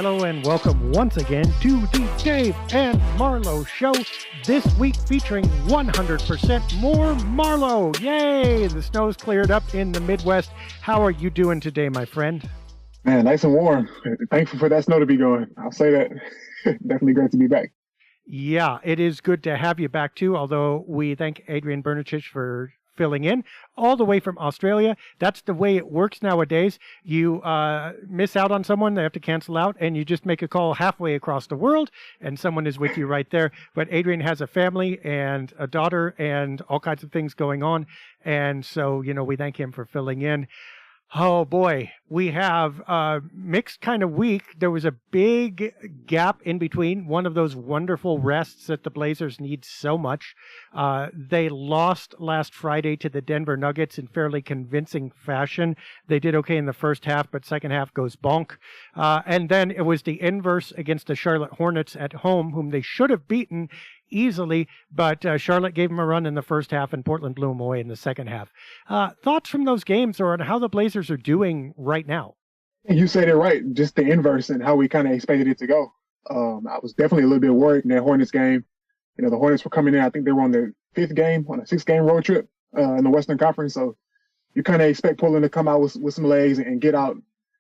Hello and welcome once again to the Dave and Marlow Show. This week featuring 100% more Marlow. Yay! The snow's cleared up in the Midwest. How are you doing today, my friend? Man, nice and warm. Thankful for that snow to be going. I'll say that. Definitely great to be back. Yeah, it is good to have you back too, although we thank Adrian Bernachich for filling in all the way from Australia. That's the way it works nowadays. You miss out on someone, they have to cancel out, and you just make a call halfway across the world, and someone is with you right there. But Adrian has a family and a daughter and all kinds of things going on, and so, we thank him for filling in. Oh boy, we have a mixed kind of week. There was a big gap in between, one of those wonderful rests that the Blazers need so much. They lost last Friday to the Denver Nuggets in fairly convincing fashion. They did okay in the first half, but second half goes bonk. And then it was the inverse against the Charlotte Hornets at home, whom they should have beaten easily, but Charlotte gave them a run in the first half and Portland blew them away in the second half. Thoughts from those games or on how the Blazers are doing right now? You said it right, just the inverse and how we kind of expected it to go. I was definitely a little bit worried in that Hornets game. The Hornets were coming in, I think they were on their fifth game, on a 6-game road trip in the Western Conference, so you kind of expect Portland to come out with some legs and get out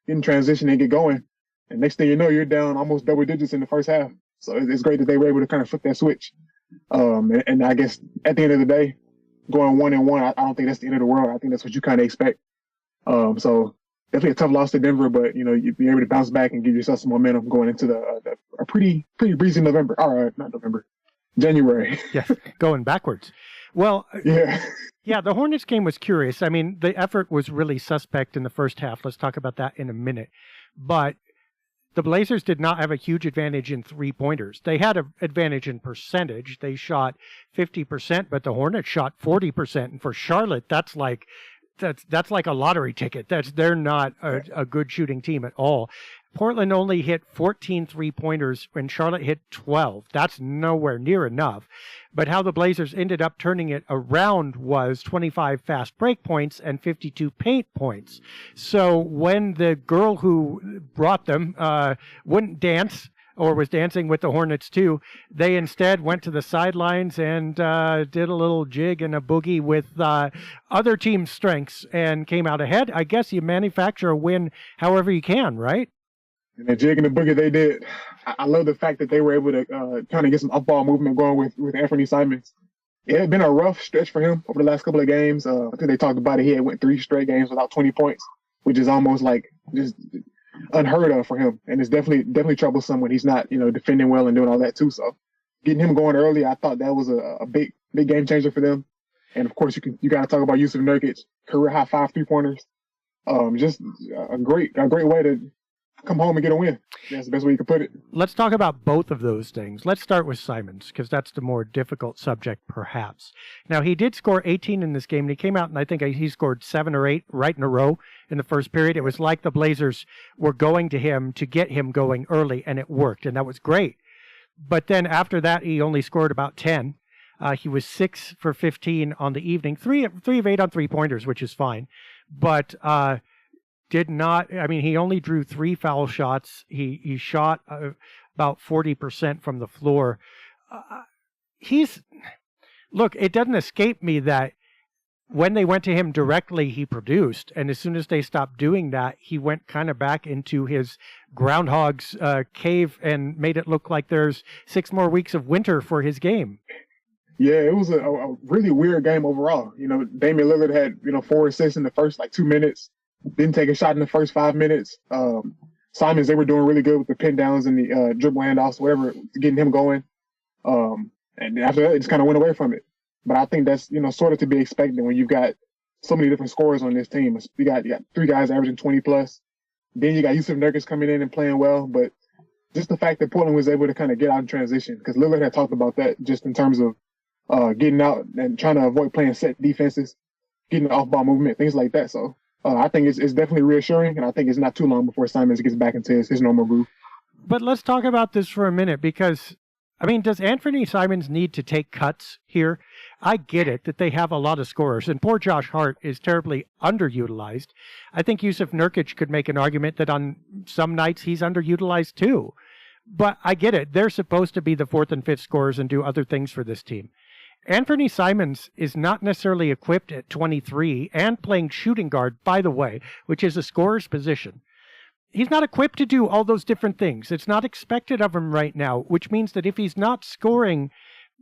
in transition and get going. And next thing you know, you're down almost double digits in the first half. So it's great that they were able to kind of flip that switch. And I guess at the end of the day, going 1-1, I don't think that's the end of the world. I think that's what you kind of expect. So definitely a tough loss to Denver, but you'd be able to bounce back and give yourself some momentum going into a pretty breezy November. Not November, January. Yes, going backwards. Well, yeah, the Hornets game was curious. I mean, the effort was really suspect in the first half. Let's talk about that in a minute. But the Blazers did not have a huge advantage in three-pointers. They had an advantage in percentage. They shot 50%, but the Hornets shot 40%. And for Charlotte, that's like a lottery ticket. They're not a good shooting team at all. Portland only hit 14 three-pointers when Charlotte hit 12. That's nowhere near enough. But how the Blazers ended up turning it around was 25 fast break points and 52 paint points. So when the girl who brought them wouldn't dance, or was dancing with the Hornets too, they instead went to the sidelines and did a little jig and a boogie with other team strengths and came out ahead. I guess you manufacture a win however you can, right? And the jig and the boogie they did. I love the fact that they were able to kind of get some off-ball movement going with Anfernee Simons. It had been a rough stretch for him over the last couple of games. I think they talked about it. He had went 3 straight games without 20 points, which is almost like just unheard of for him. And it's definitely troublesome when he's not, defending well and doing all that too. So getting him going early, I thought that was a big game changer for them. And of course, you got to talk about Jusuf Nurkic, career high 5 3-pointers. Just a great way to come home and get a win. That's the best way you can put it. Let's talk about both of those things. Let's start with Simons, because that's the more difficult subject, perhaps. Now, he did score 18 in this game, and he came out, and I think he scored 7 or 8 right in a row in the first period. It was like the Blazers were going to him to get him going early, and it worked, and that was great. But then after that, he only scored about 10. He was 6 for 15 on the evening, 3 of 8 on three-pointers, which is fine. But he only drew 3 foul shots. He shot about 40% from the floor. It doesn't escape me that when they went to him directly, he produced. And as soon as they stopped doing that, he went kind of back into his groundhog's cave and made it look like there's 6 more weeks of winter for his game. Yeah, it was a really weird game overall. Damian Lillard had, 4 assists in the first 2 minutes. Didn't take a shot in the first 5 minutes. Simons, they were doing really good with the pin downs and the dribble handoffs, whatever, getting him going. And after that, it just kind of went away from it. But I think that's, sort of to be expected when you've got so many different scorers on this team. You got 3 guys averaging 20 plus. Then you got Jusuf Nurkic coming in and playing well. But just the fact that Portland was able to kind of get out in transition, because Lillard had talked about that just in terms of getting out and trying to avoid playing set defenses, getting the off-ball movement, things like that. So I think it's definitely reassuring, and I think it's not too long before Simons gets back into his normal groove. But let's talk about this for a minute, because I mean, does Anfernee Simons need to take cuts here? I get it that they have a lot of scorers, and poor Josh Hart is terribly underutilized. I think Yusuf Nurkic could make an argument that on some nights he's underutilized too. But I get it. They're supposed to be the fourth and fifth scorers and do other things for this team. Anfernee Simons is not necessarily equipped at 23 and playing shooting guard, by the way, which is a scorer's position. He's not equipped to do all those different things. It's not expected of him right now, which means that if he's not scoring,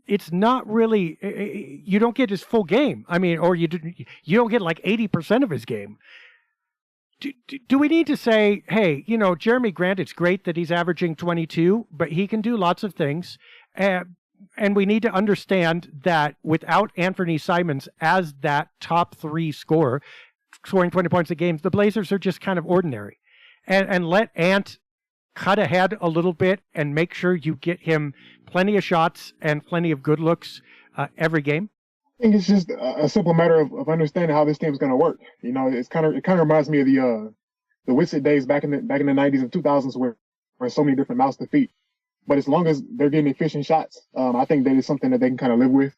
it's not really, you don't get his full game. I mean, or you don't get like 80% of his game. Do we need to say, hey, Jeremy Grant, it's great that he's averaging 22, but he can do lots of things. And we need to understand that without Anfernee Simons as that top three scorer, scoring 20 points a game, the Blazers are just kind of ordinary. And let Ant cut ahead a little bit and make sure you get him plenty of shots and plenty of good looks every game. I think it's just a simple matter of understanding how this team is going to work. It kind of reminds me of the Whitsitt days back in the 90s and 2000s where so many different mouths to feed. But as long as they're getting efficient shots, I think that is something that they can kind of live with.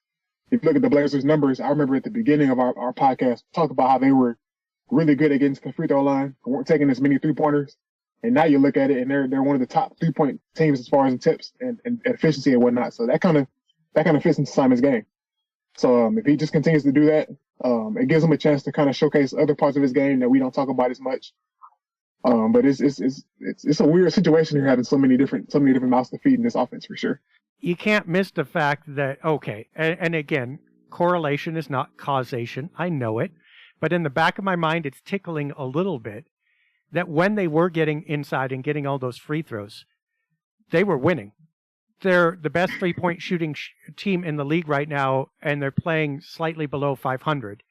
If you look at the Blazers' numbers, I remember at the beginning of our podcast, talk about how they were really good against the free throw line, weren't taking as many three-pointers. And now you look at it, and they're one of the top 3-point teams as far as tips and efficiency and whatnot. So that kind of fits into Simon's game. So if he just continues to do that, it gives him a chance to kind of showcase other parts of his game that we don't talk about as much. But it's a weird situation here, having so many different mouths to feed in this offense for sure. You can't miss the fact that and again, correlation is not causation. I know it, but in the back of my mind, it's tickling a little bit that when they were getting inside and getting all those free throws, they were winning. They're the best 3-point shooting team in the league right now, and they're playing slightly below 500.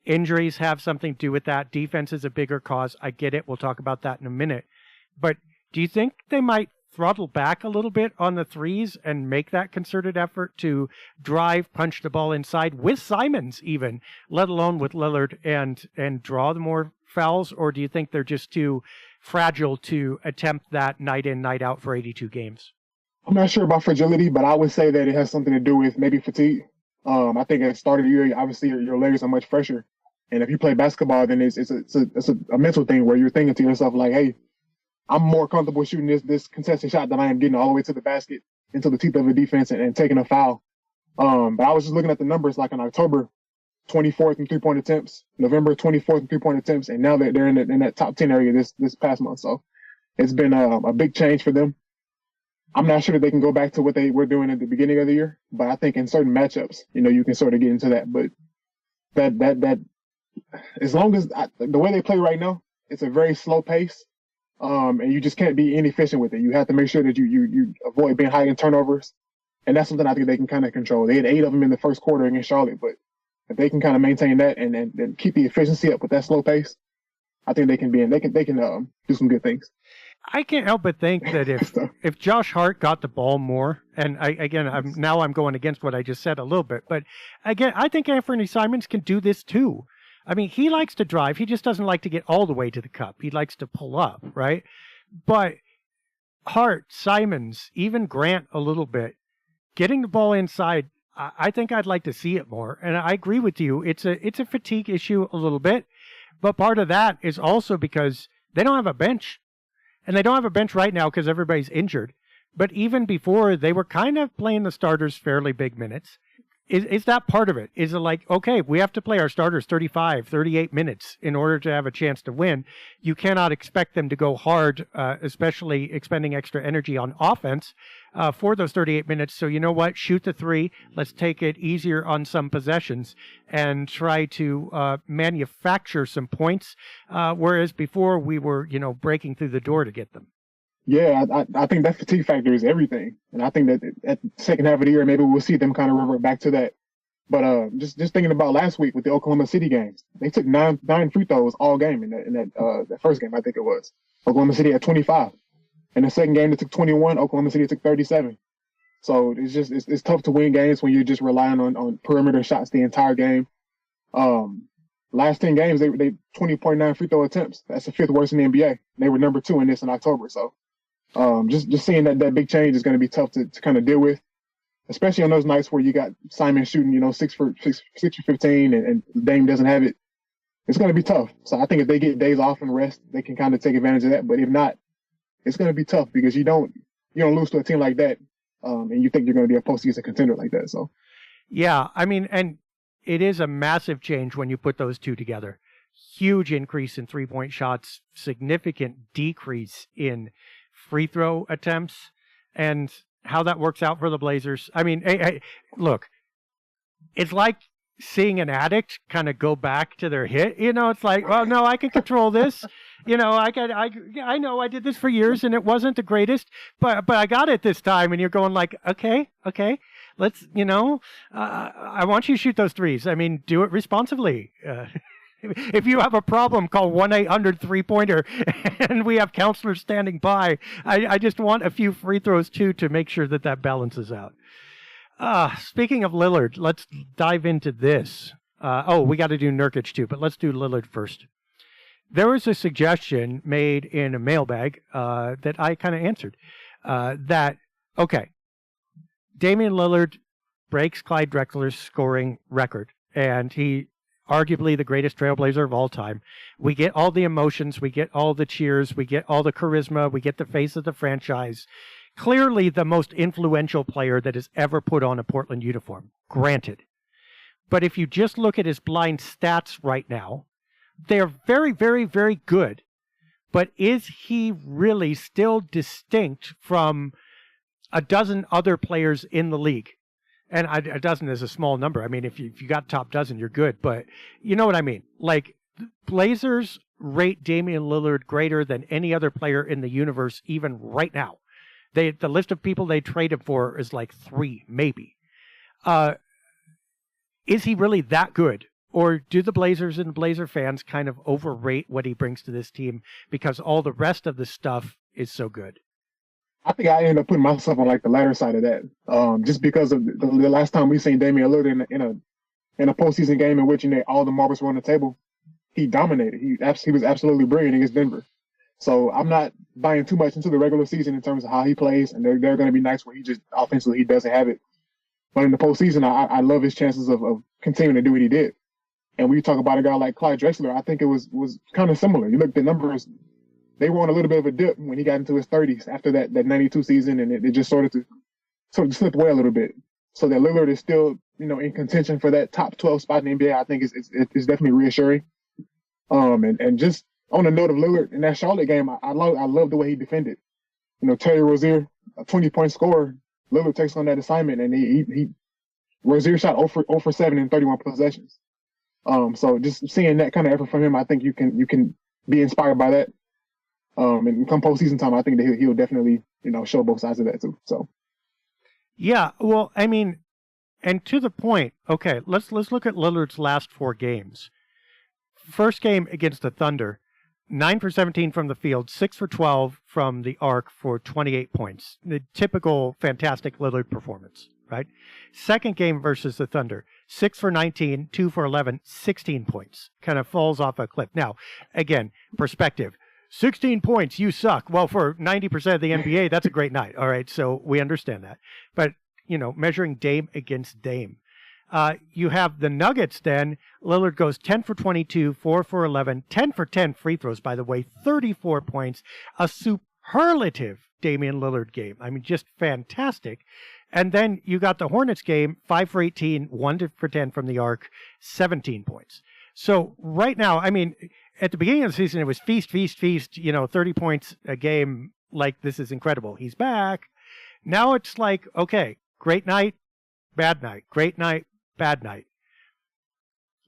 Injuries have something to do with that. Defense is a bigger cause. I get it. We'll talk about that in a minute. But do you think they might throttle back a little bit on the threes and make that concerted effort to drive, punch the ball inside with Simons even, let alone with Lillard, and draw the more fouls? Or do you think they're just too fragile to attempt that night in, night out for 82 games? I'm not sure about fragility, but I would say that it has something to do with maybe fatigue. I think at the start of the year, obviously your legs are much fresher. And if you play basketball, then it's a mental thing where you're thinking to yourself like, hey, I'm more comfortable shooting this contested shot than I am getting all the way to the basket into the teeth of the defense and taking a foul. But I was just looking at the numbers, like in October, 24th in 3-point attempts, November 24th in 3-point attempts, and now they're in that top 10 area this past month. So it's been a big change for them. I'm not sure that they can go back to what they were doing at the beginning of the year, but I think in certain matchups, you can sort of get into that. But that as long as the way they play right now, it's a very slow pace, and you just can't be inefficient with it. You have to make sure that you avoid being high in turnovers, and that's something I think they can kind of control. They had 8 of them in the first quarter against Charlotte, but if they can kind of maintain that and keep the efficiency up with that slow pace, I think they can do some good things. I can't help but think that if Josh Hart got the ball more, and I'm going against what I just said a little bit, but again, I think Anfernee Simons can do this too. I mean, he likes to drive. He just doesn't like to get all the way to the cup. He likes to pull up, right? But Hart, Simons, even Grant a little bit, getting the ball inside, I think I'd like to see it more. And I agree with you. It's a fatigue issue a little bit, but part of that is also because they don't have a bench. And they don't have a bench right now because everybody's injured. But even before, they were kind of playing the starters fairly big minutes. Is that part of it? Is it like, okay, we have to play our starters 35, 38 minutes in order to have a chance to win? You cannot expect them to go hard, especially expending extra energy on offense for those 38 minutes. So you know what? Shoot the three. Let's take it easier on some possessions and try to manufacture some points, whereas before we were, breaking through the door to get them. Yeah, I think that fatigue factor is everything. And I think that at the second half of the year, maybe we'll see them kind of revert back to that. But just thinking about last week with the Oklahoma City games, they took nine free throws all game in that first game, I think it was. Oklahoma City had 25. In the second game, they took 21. Oklahoma City took 37. So it's tough to win games when you're just relying on perimeter shots the entire game. Last 10 games, they 20.9 free throw attempts. That's the 5th worst in the NBA. They were number 2 in this in October. So just seeing that big change is going to be tough to kind of deal with. especially on those nights where you got Simon shooting, 6 for 15, and Dame doesn't have it. It's going to be tough. So I think if they get days off and rest, they can kind of take advantage of that. But if not, it's going to be tough because you don't lose to a team like that, and you think you're going to be a postseason contender like that. So, yeah, I mean, and it is a massive change when you put those two together. Huge increase in 3-point shots, significant decrease in free throw attempts, and how that works out for the Blazers. I mean, hey, look, it's like seeing an addict kind of go back to their hit. It's like, well, no, I can control this. I know I did this for years and it wasn't the greatest, but I got it this time. And you're going like, okay, let's, I want you to shoot those threes. I mean, do it responsibly. If you have a problem, call 1-800-3-pointer, and we have counselors standing by. I just want a few free throws too to make sure that balances out. Speaking of Lillard, let's dive into this. We got to do Nurkic too, but let's do Lillard first. There was a suggestion made in a mailbag that I kind of answered. Damian Lillard breaks Clyde Drexler's scoring record, and he arguably the greatest trailblazer of all time. We get all the emotions, we get all the cheers, we get all the charisma, we get the face of the franchise. Clearly the most influential player that has ever put on a Portland uniform, granted. But if you just look at his blind stats right now, they're very, very, very good. But is he really still distinct from a dozen other players in the league? And a dozen is a small number. I mean, if you got top dozen, you're good. But you know what I mean? Like, Blazers rate Damian Lillard greater than any other player in the universe, even right now. The list of people they trade him for is like 3, maybe. Is he really that good? Or do the Blazers and Blazer fans kind of overrate what he brings to this team because all the rest of the stuff is so good? I think I ended up putting myself on like the latter side of that, just because of the last time we seen Damian Lillard in a postseason game in which all the marbles were on the table, he dominated. He was absolutely brilliant against Denver. So I'm not buying too much into the regular season in terms of how he plays, and there are going to be nights where he just offensively he doesn't have it. But in the postseason, I love his chances of continuing to do what he did. And when you talk about a guy like Clyde Drexler, I think it was kind of similar. You look at the numbers. They were on a little bit of a dip when he got into his 30s after that 92 season, and it just sort of slipped away a little bit. So that Lillard is still, in contention for that top 12 spot in the NBA, I think is definitely reassuring. And just on the note of Lillard in that Charlotte game, I love the way he defended. Terry Rozier, a 20-point scorer, Lillard takes on that assignment, and Rozier shot 0 for 7 in 31 possessions. So just seeing that kind of effort from him, I think you can be inspired by that. And come postseason time, I think that he'll definitely, show both sides of that too. So, yeah, well, I mean, and to the point. Okay, let's look at Lillard's last 4 games. First game against the Thunder, 9 for 17 from the field, 6 for 12 from the arc for 28 points. The typical fantastic Lillard performance, right? Second game versus the Thunder, 6 for 19, 2 for 11, 16 points. Kind of falls off a cliff. Now, again, perspective. 16 points, you suck. Well, for 90% of the NBA, that's a great night. All right, so we understand that. But, measuring Dame against Dame. You have the Nuggets then. Lillard goes 10 for 22, 4 for 11, 10 for 10 free throws, by the way, 34 points. A superlative Damian Lillard game. I mean, just fantastic. And then you got the Hornets game, 5 for 18, 1 for 10 from the arc, 17 points. So right now, I mean, at the beginning of the season, it was feast, 30 points a game. Like, this is incredible. He's back. Now it's like, okay, great night, bad night, great night, bad night.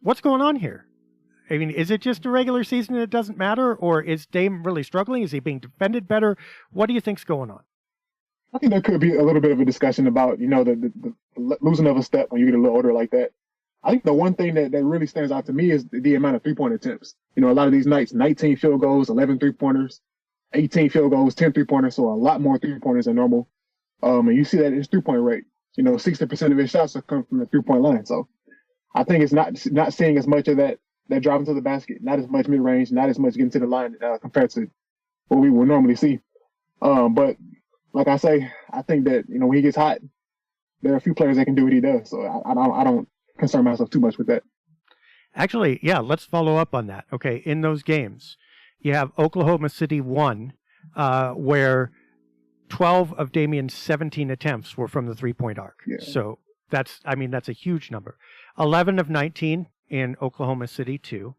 What's going on here? I mean, is it just a regular season and it doesn't matter? Or is Dame really struggling? Is he being defended better? What do you think's going on? I think there could be a little bit of a discussion about, the losing of a step when you get a little older like that. I think the one thing that really stands out to me is the amount of three-point attempts. A lot of these nights, 19 field goals, 11 three-pointers, 18 field goals, 10 three-pointers, so a lot more three-pointers than normal. And you see that in his three-point rate. 60% of his shots are coming from the three-point line. So I think it's not seeing as much of that driving to the basket, not as much mid-range, not as much getting to the line compared to what we would normally see. But like I say, I think that, when he gets hot, there are a few players that can do what he does. So I don't concern myself too much with that. Actually, yeah, let's follow up on that. Okay, in those games, you have Oklahoma City 1, where 12 of Damian's 17 attempts were from the three-point arc. Yeah. So that's a huge number. 11 of 19 in Oklahoma City 2.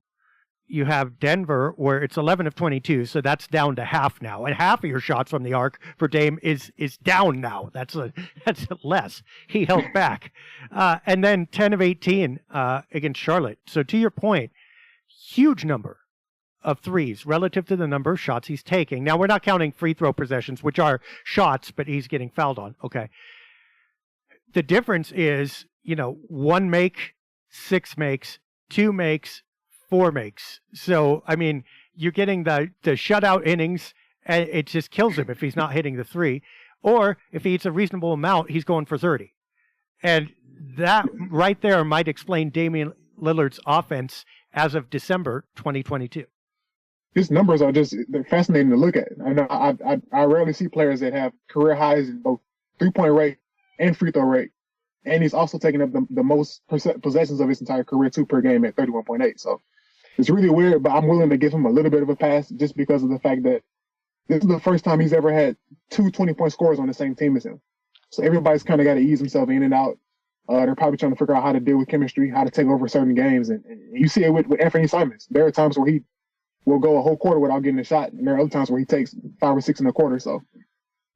You have Denver, where it's 11 of 22, so that's down to half now. And half of your shots from the arc for Dame is down now. That's less. He held back. And then 10 of 18 against Charlotte. So to your point, huge number of threes relative to the number of shots he's taking. Now, we're not counting free throw possessions, which are shots, but he's getting fouled on. Okay. The difference is, 1 make, 6 makes, 2 makes, 4 makes. So, you're getting the shutout innings, and it just kills him if he's not hitting the 3. Or if he hits a reasonable amount, he's going for 30. And that right there might explain Damian Lillard's offense as of December 2022. His numbers they're fascinating to look at. I know I rarely see players that have career highs in both 3-point rate and free throw rate. And he's also taken up the most possessions of his entire career, 2 per game at 31.8. So it's really weird, but I'm willing to give him a little bit of a pass just because of the fact that this is the first time he's ever had 2 20-point scorers on the same team as him. So everybody's kind of got to ease himself in and out. They're probably trying to figure out how to deal with chemistry, how to take over certain games. And you see it with Anfernee Simons. There are times where he will go a whole quarter without getting a shot, and there are other times where he takes 5 or 6 in a quarter. So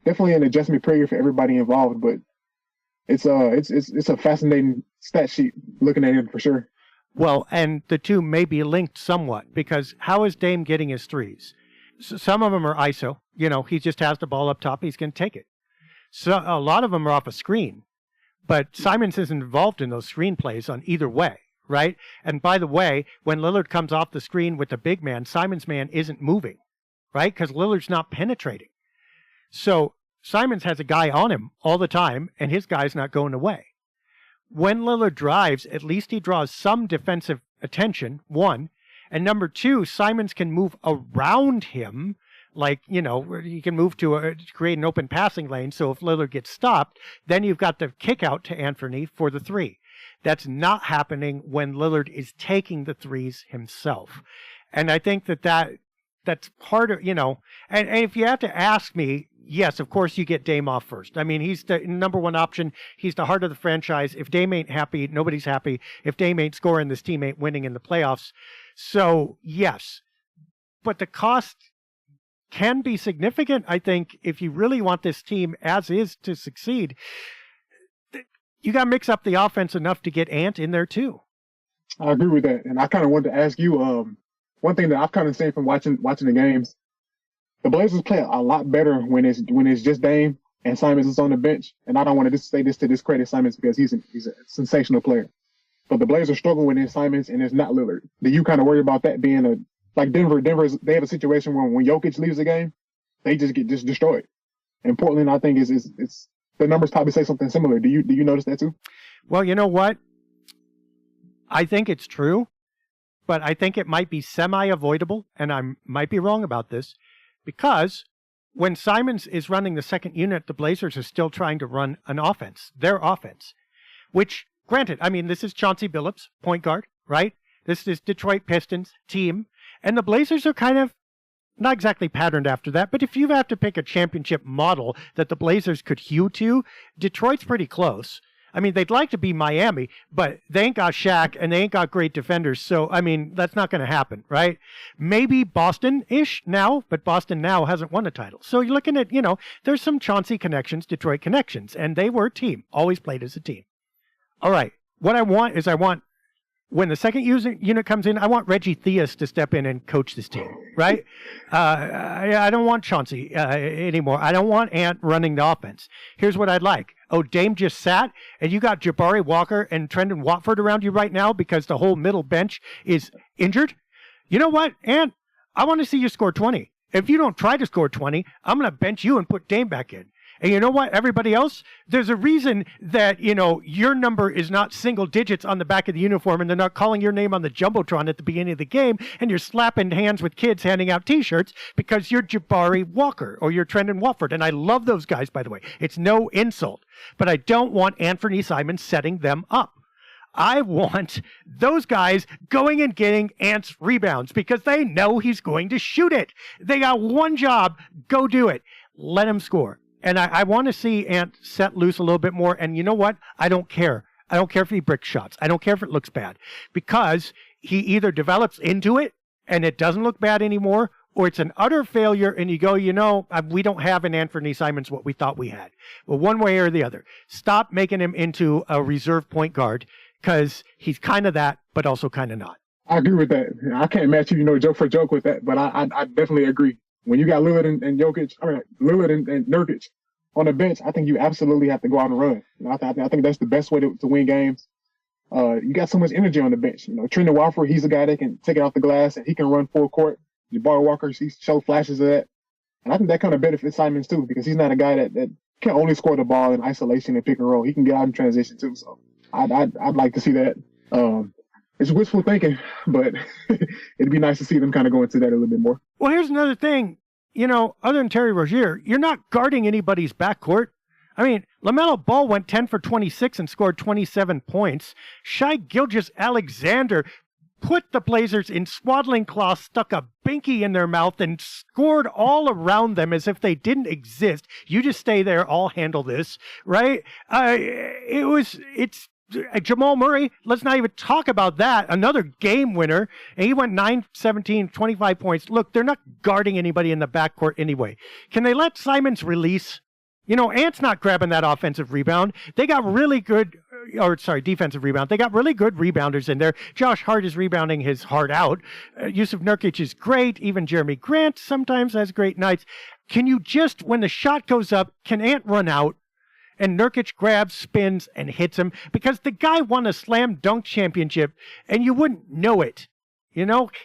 definitely an adjustment period for everybody involved, but it's a fascinating stat sheet looking at him for sure. Well, and the two may be linked somewhat, because how is Dame getting his threes? Some of them are ISO. He just has the ball up top. He's going to take it. So a lot of them are off a screen, but Simons isn't involved in those screen plays on either way, right? And by the way, when Lillard comes off the screen with the big man, Simons' man isn't moving, right? Because Lillard's not penetrating. So Simons has a guy on him all the time, and his guy's not going away. When Lillard drives, at least he draws some defensive attention, 1. And number 2, Simons can move around him, like, he can move to create an open passing lane. So if Lillard gets stopped, then you've got the kick out to Anfernee for the 3. That's not happening when Lillard is taking the threes himself. And I think that's part of, and if you have to ask me, yes, of course you get Dame off first. He's the number 1 option. He's the heart of the franchise. If Dame ain't happy, nobody's happy. If Dame ain't scoring, this team ain't winning in the playoffs. So, yes. But the cost can be significant, I think, if you really want this team as is to succeed. You got to mix up the offense enough to get Ant in there too. I agree with that. And I kind of wanted to ask you, one thing that I've kind of seen from watching the games, the Blazers play a lot better when it's just Dame and Simons is on the bench. And I don't want to just say this to discredit Simons because he's a sensational player. But the Blazers struggle when it's Simons and it's not Lillard. Do you kind of worry about that being like Denver? They have a situation where when Jokic leaves the game, they just get destroyed. And Portland, I think, is the numbers probably say something similar. Do you notice that too? Well, you know what? I think it's true, but I think it might be semi-avoidable, and I might be wrong about this, because when Simons is running the second unit, the Blazers are still trying to run an offense, their offense, which, granted, this is Chauncey Billups, point guard, right? This is Detroit Pistons team, and the Blazers are kind of not exactly patterned after that, but if you have to pick a championship model that the Blazers could hew to, Detroit's pretty close. They'd like to be Miami, but they ain't got Shaq and they ain't got great defenders. So, that's not going to happen, right? Maybe Boston-ish now, but Boston now hasn't won a title. So you're looking at, there's some Chauncey connections, Detroit connections, and they were a team, always played as a team. All right. What I want, when the second unit comes in, I want Reggie Theus to step in and coach this team, right? I don't want Chauncey anymore. I don't want Ant running the offense. Here's what I'd like. Oh, Dame just sat, and you got Jabari Walker and Trendon Watford around you right now because the whole middle bench is injured. You know what, Ant? I want to see you score 20. If you don't try to score 20, I'm going to bench you and put Dame back in. And you know what, everybody else? There's a reason that, your number is not single digits on the back of the uniform and they're not calling your name on the Jumbotron at the beginning of the game and you're slapping hands with kids handing out T-shirts because you're Jabari Walker or you're Trendon Watford. And I love those guys, by the way. It's no insult. But I don't want Anfernee Simons setting them up. I want those guys going and getting Ant's rebounds because they know he's going to shoot it. They got one job. Go do it. Let him score. And I want to see Ant set loose a little bit more. And you know what? I don't care. I don't care if he bricks shots. I don't care if it looks bad because he either develops into it and it doesn't look bad anymore, or it's an utter failure and you go, we don't have an Anfernee Simons what we thought we had. Well, one way or the other. Stop making him into a reserve point guard because he's kind of that, but also kind of not. I agree with that. I can't match you, joke for joke with that, but I definitely agree. When you got Lillard and Lillard and Nurkic on the bench, I think you absolutely have to go out and run. I think that's the best way to win games. You got so much energy on the bench. Trendon Watford, he's a guy that can take it off the glass and he can run full court. Jabari Walker, he showed flashes of that. And I think that kind of benefits Simons too, because he's not a guy that can only score the ball in isolation and pick and roll. He can get out in transition too. So I'd like to see that. It's wishful thinking, but it'd be nice to see them kind of go into that a little bit more. Well, here's another thing. Other than Terry Rozier, you're not guarding anybody's backcourt. I mean, LaMelo Ball went 10 for 26 and scored 27 points. Shai Gilgeous-Alexander put the Blazers in swaddling cloths, stuck a binky in their mouth, and scored all around them as if they didn't exist. You just stay there, I'll handle this, right? It's Jamal Murray, let's not even talk about that. Another game winner. And he went 9, 17, 25 points. Look, they're not guarding anybody in the backcourt anyway. Can they let Simons release? Ant's not grabbing that offensive rebound. They got really good, defensive rebound. They got really good rebounders in there. Josh Hart is rebounding his heart out. Yusuf Nurkic is great. Even Jeremy Grant sometimes has great nights. Can you just, when the shot goes up, can Ant run out? And Nurkic grabs, spins, and hits him because the guy won a slam dunk championship and you wouldn't know it.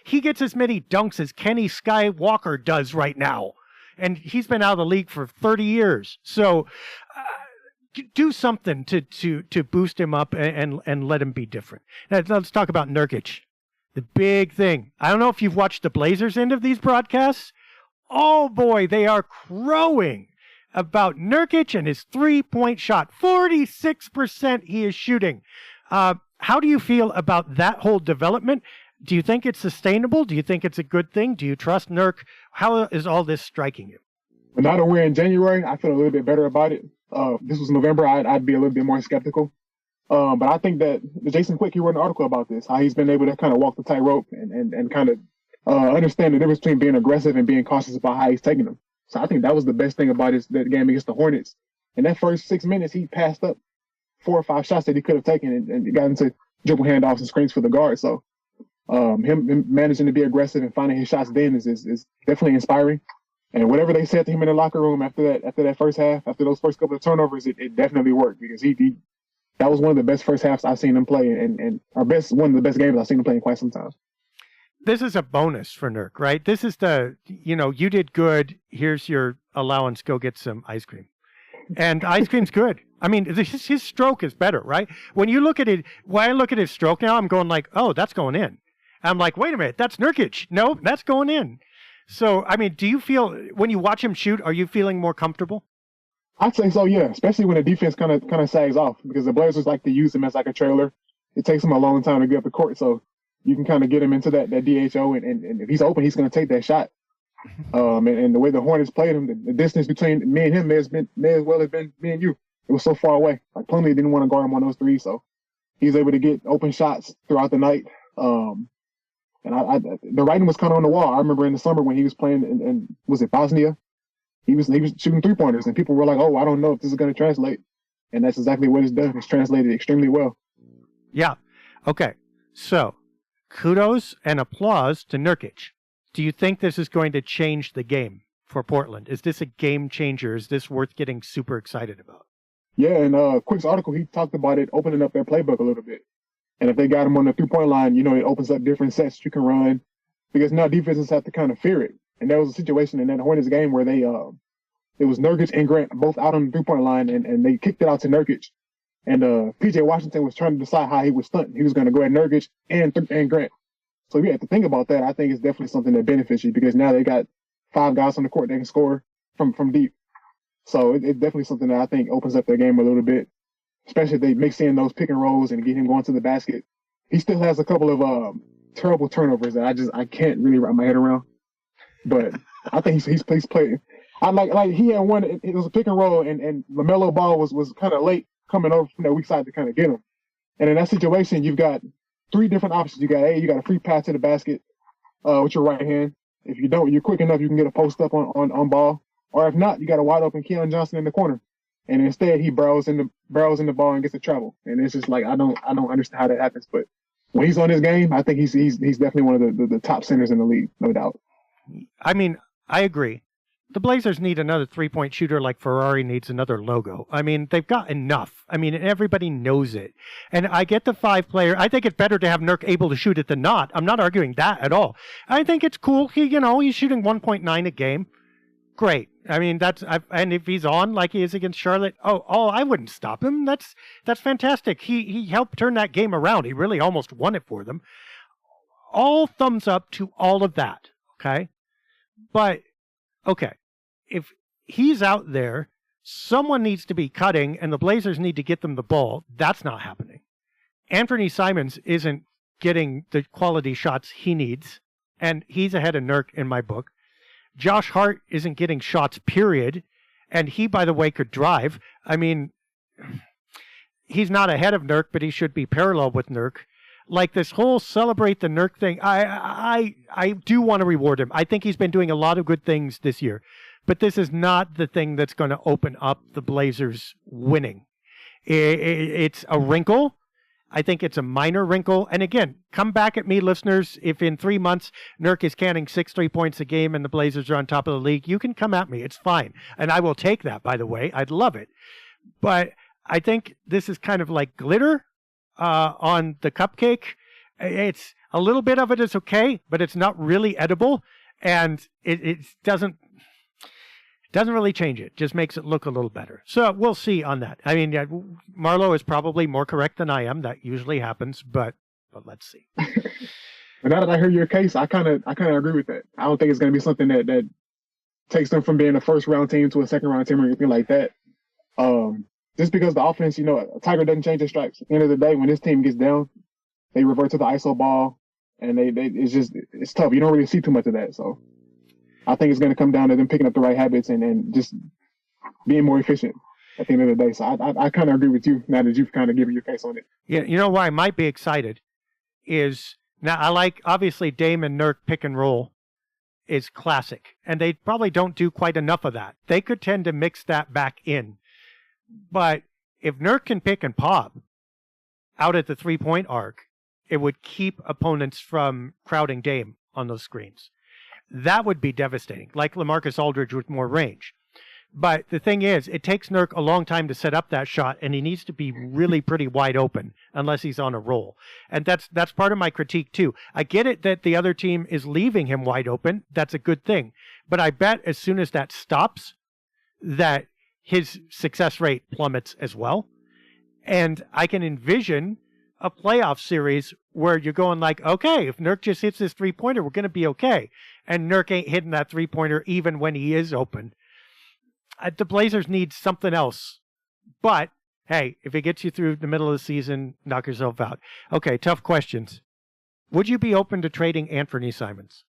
He gets as many dunks as Kenny Skywalker does right now. And he's been out of the league for 30 years. So do something to boost him up and let him be different. Now, let's talk about Nurkic. The big thing. I don't know if you've watched the Blazers end of these broadcasts. Oh boy, they are crowing about Nurkic and his 3-point shot. 46% he is shooting. How do you feel about that whole development? Do you think it's sustainable? Do you think it's a good thing? Do you trust Nurk? How is all this striking you? Now that we're in January, I feel a little bit better about it. This was November, I'd be a little bit more skeptical. But I think that Jason Quick, he wrote an article about this, how he's been able to kind of walk the tightrope and kind of understand the difference between being aggressive and being cautious about how he's taking them. So I think that was the best thing about that game against the Hornets. In that first 6 minutes, he passed up 4 or 5 shots that he could have taken and got into dribble handoffs and screens for the guard. So him managing to be aggressive and finding his shots then is definitely inspiring. And whatever they said to him in the locker room after that first half, after those first couple of turnovers, it definitely worked because that was one of the best first halves I've seen him play and one of the best games I've seen him play in quite some time. This is a bonus for Nurk, right? This is you did good. Here's your allowance. Go get some ice cream. And ice cream's good. I mean, his stroke is better, right? When you look at it, when I look at his stroke now, I'm going like, oh, that's going in. I'm like, wait a minute, that's Nurkic. No, that's going in. So, I mean, do you feel, when you watch him shoot, are you feeling more comfortable? I'd say so, yeah, especially when the defense kind of sags off because the Blazers like to use him as like a trailer. It takes him a long time to get up the court, so you can kind of get him into that DHO, and if he's open, he's going to take that shot. And the way the Hornets played him, the distance between me and him may as well have been me and you. It was so far away. Like Plumlee didn't want to guard him on those threes, so he's able to get open shots throughout the night. And the writing was kind of on the wall. I remember in the summer when he was playing in was it Bosnia? He was shooting 3-pointers, and people were like, "Oh, I don't know if this is going to translate." And that's exactly what it's done. It's translated extremely well. Yeah. Okay. So, kudos and applause to Nurkic. Do you think this is going to change the game for Portland? Is this a game changer? Is this worth getting super excited about? Yeah, and Quick's article, he talked about it opening up their playbook a little bit. And if they got him on the 3-point line, it opens up different sets you can run because now defenses have to kind of fear it. And there was a situation in that Hornets game where they it was Nurkic and Grant both out on the 3-point line, and they kicked it out to Nurkic. And PJ Washington was trying to decide how he would stunt. He was going to go at Nurkic and Grant. So you have to think about that. I think it's definitely something that benefits you because now they got 5 guys on the court that can score from deep. So it's definitely something that I think opens up their game a little bit, especially if they mix in those pick and rolls and get him going to the basket. He still has a couple of terrible turnovers that I can't really wrap my head around. But I think he's played. I like he had one. It was a pick and roll, and LaMelo Ball was kind of late coming over from that weak side to kind of get him. And in that situation, you've got 3 different options. You got a free pass to the basket with your right hand. If you don't, you're quick enough, you can get a post up on Ball. Or if not, you got a wide open Keon Johnson in the corner. And instead, he barrels in the ball and gets a travel. And it's just like I don't understand how that happens. But when he's on his game, I think he's definitely one of the top centers in the league, no doubt. I mean, I agree. The Blazers need another 3-point shooter like Ferrari needs another logo. I mean, they've got enough. I mean, everybody knows it. And I get the 5-player. I think it's better to have Nurk able to shoot it than not. I'm not arguing that at all. I think it's cool. He's shooting 1.9 a game. Great. I mean, and if he's on like he is against Charlotte, I wouldn't stop him. That's fantastic. He helped turn that game around. He really almost won it for them. All thumbs up to all of that. Okay. But, okay, if he's out there, someone needs to be cutting, and the Blazers need to get them the ball. That's not happening. Anfernee Simons isn't getting the quality shots he needs, and he's ahead of Nurk in my book. Josh Hart isn't getting shots, period, and he, by the way, could drive. I mean, he's not ahead of Nurk, but he should be parallel with Nurk. Like this whole celebrate the Nurk thing, I do want to reward him. I think he's been doing a lot of good things this year. But this is not the thing that's going to open up the Blazers winning. It's a wrinkle. I think it's a minor wrinkle. And again, come back at me, listeners. If in 3 months Nurk is canning 6 3-points a game and the Blazers are on top of the league, you can come at me. It's fine. And I will take that, by the way. I'd love it. But I think this is kind of like glitter on the cupcake. It's a little bit of it is okay, but it's not really edible. And it doesn't really change it. Just makes it look a little better. So we'll see on that. I mean, Marlow is probably more correct than I am. That usually happens, but let's see. But now that I hear your case, I kind of agree with that. I don't think it's going to be something that takes them from being a first-round team to a second-round team or anything like that. Just because the offense, a Tiger doesn't change his stripes. At the end of the day, when this team gets down, they revert to the ISO ball, and it's tough. You don't really see too much of that. So I think it's going to come down to them picking up the right habits and just being more efficient at the end of the day. So I kind of agree with you now that you've kind of given your case on it. Yeah, you know why I might be excited is now I like, obviously, Dame and Nurk pick and roll is classic, and they probably don't do quite enough of that. They could tend to mix that back in. But if Nurk can pick and pop out at the 3-point arc, it would keep opponents from crowding Dame on those screens. That would be devastating, like LaMarcus Aldridge with more range. But the thing is, it takes Nurk a long time to set up that shot, and he needs to be really pretty wide open unless he's on a roll. And that's part of my critique, too. I get it that the other team is leaving him wide open. That's a good thing. But I bet as soon as that stops, that his success rate plummets as well. And I can envision a playoff series where you're going like, okay, if Nurk just hits this 3-pointer, we're going to be okay. And Nurk ain't hitting that 3-pointer even when he is open. The Blazers need something else. But, hey, if it gets you through the middle of the season, knock yourself out. Okay, tough questions. Would you be open to trading Anfernee Simons?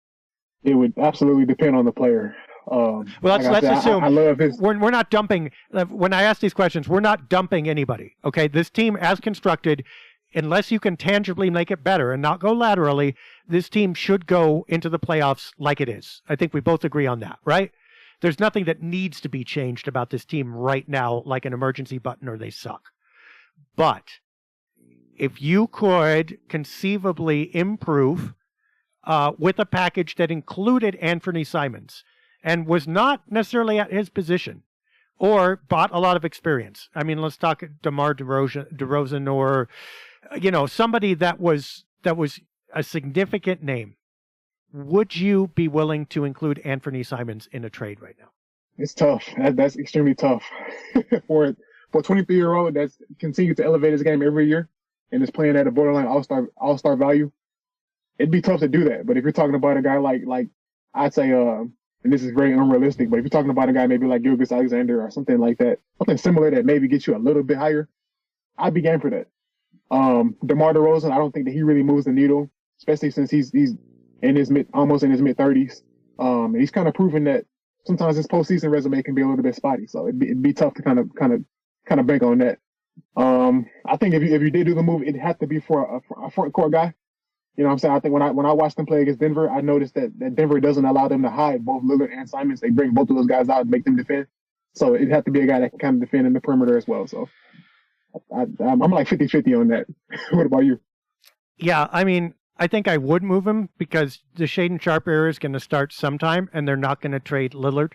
It would absolutely depend on the player. Well, let's assume I love his. We're not dumping. When I ask these questions, we're not dumping anybody. Okay, this team as constructed, unless you can tangibly make it better and not go laterally, this team should go into the playoffs like it is. I think we both agree on that, right? There's nothing that needs to be changed about this team right now, like an emergency button or they suck. But if you could conceivably improve with a package that included Anfernee Simons and was not necessarily at his position or bought a lot of experience. I mean, let's talk DeMar DeRozan or, somebody that was a significant name. Would you be willing to include Anfernee Simons in a trade right now? It's tough. That's extremely tough for for a 23-year-old that's continued to elevate his game every year and is playing at a borderline all star value. It'd be tough to do that. But if you're talking about a guy like I'd say, and this is very unrealistic, but if you're talking about a guy maybe like Gilgis Alexander or something like that, something similar that maybe gets you a little bit higher, I'd be game for that. DeMar DeRozan, I don't think that he really moves the needle, especially since he's in his almost in his mid 30s. And he's kind of proven that sometimes his postseason resume can be a little bit spotty. So it'd be tough to kind of bank on that. I think if you did do the move, it'd have to be for a front court guy. You know what I'm saying? I think when I watched them play against Denver, I noticed that Denver doesn't allow them to hide both Lillard and Simons. They bring both of those guys out and make them defend. So it'd have to be a guy that can kind of defend in the perimeter as well. So I'm like 50-50 on that. What about you? Yeah, I mean, I think I would move him because the Shaedon Sharpe era is going to start sometime, and they're not going to trade Lillard.